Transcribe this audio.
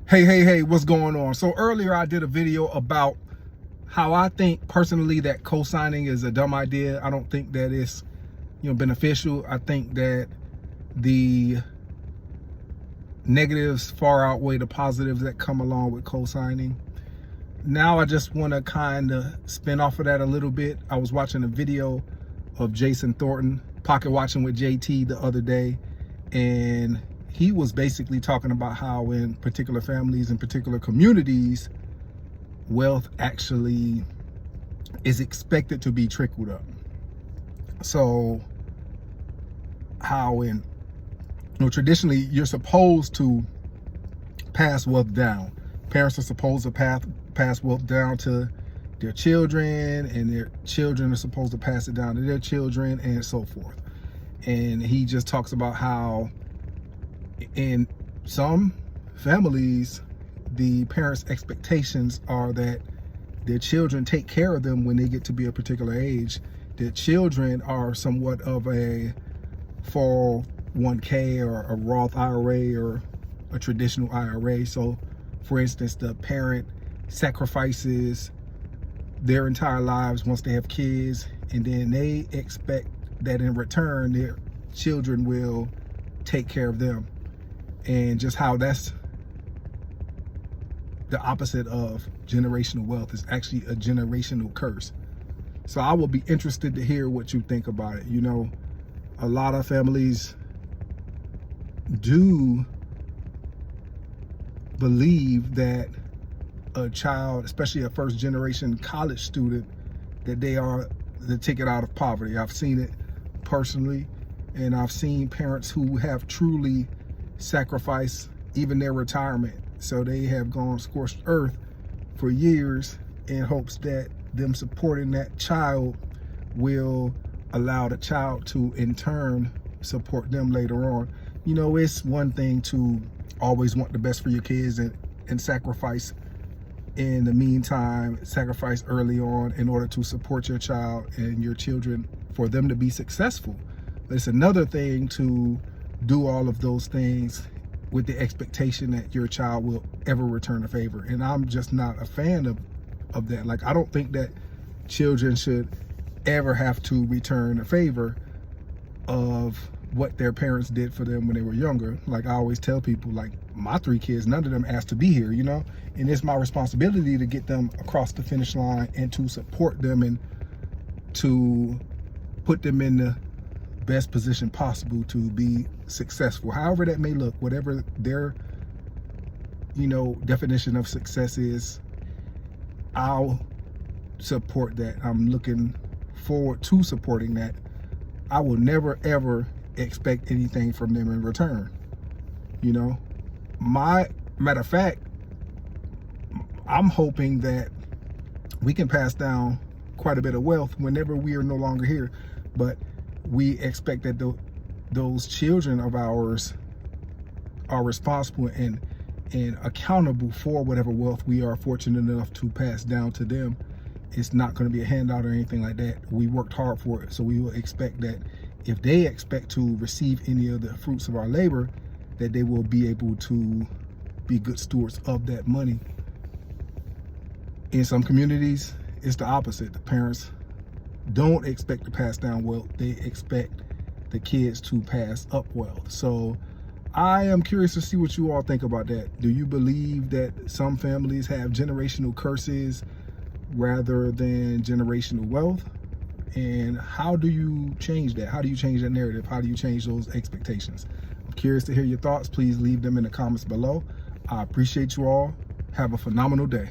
Hey, what's going on? So earlier I did a video about how I think personally that co-signing is a dumb idea. I don't think that it's, beneficial. I think that the negatives far outweigh the positives that come along with co-signing. Now I just want to kind of spin off of that a little bit. I was watching a video of Jason Thornton, Pocket Watching with JT, the other day, and he was basically talking about how in particular families and particular communities, wealth actually is expected to be trickled up. So how traditionally you're supposed to pass wealth down. Parents are supposed to pass wealth down to their children, and their children are supposed to pass it down to their children, and so forth. And he just talks about how in some families, the parents' expectations are that their children take care of them when they get to be a particular age. Their children are somewhat of a 401k or a Roth IRA or a traditional IRA. So, for instance, the parent sacrifices their entire lives once they have kids, and then they expect that in return, their children will take care of them. And just how that's the opposite of generational wealth. Is actually a generational curse. So I will be interested to hear what you think about it. A lot of families do believe that a child, especially a first generation college student, that they are the ticket out of poverty. I've seen it personally, and I've seen parents who have truly sacrificed even their retirement. So they have gone scorched earth for years in hopes that them supporting that child will allow the child to in turn support them later on. It's one thing to always want the best for your kids and sacrifice in the meantime, sacrifice early on in order to support your child and your children for them to be successful. But it's another thing to do all of those things with the expectation that your child will ever return a favor. And I'm just not a fan of that. Like, I don't think that children should ever have to return a favor of what their parents did for them when they were younger. Like, I always tell people, like, my 3 kids, none of them asked to be here, and it's my responsibility to get them across the finish line and to support them and to put them in the best position possible to be successful, however that may look, whatever their definition of success is. I'll support that. I'm looking forward to supporting that. I will never ever expect anything from them in return. My matter of fact, I'm hoping that we can pass down quite a bit of wealth whenever we are no longer here, but we expect that those children of ours are responsible and accountable for whatever wealth we are fortunate enough to pass down to them. It's not going to be a handout or anything like that. We worked hard for it, so we will expect that if they expect to receive any of the fruits of our labor, that they will be able to be good stewards of that money. In some communities, it's the opposite. The parents don't expect to pass down wealth. They expect the kids to pass up wealth. So I am curious to see what you all think about that. Do you believe that some families have generational curses rather than generational wealth? And how do you change that? How do you change that narrative? How do you change those expectations? I'm curious to hear your thoughts. Please leave them in the comments below. I appreciate you all. Have a phenomenal day.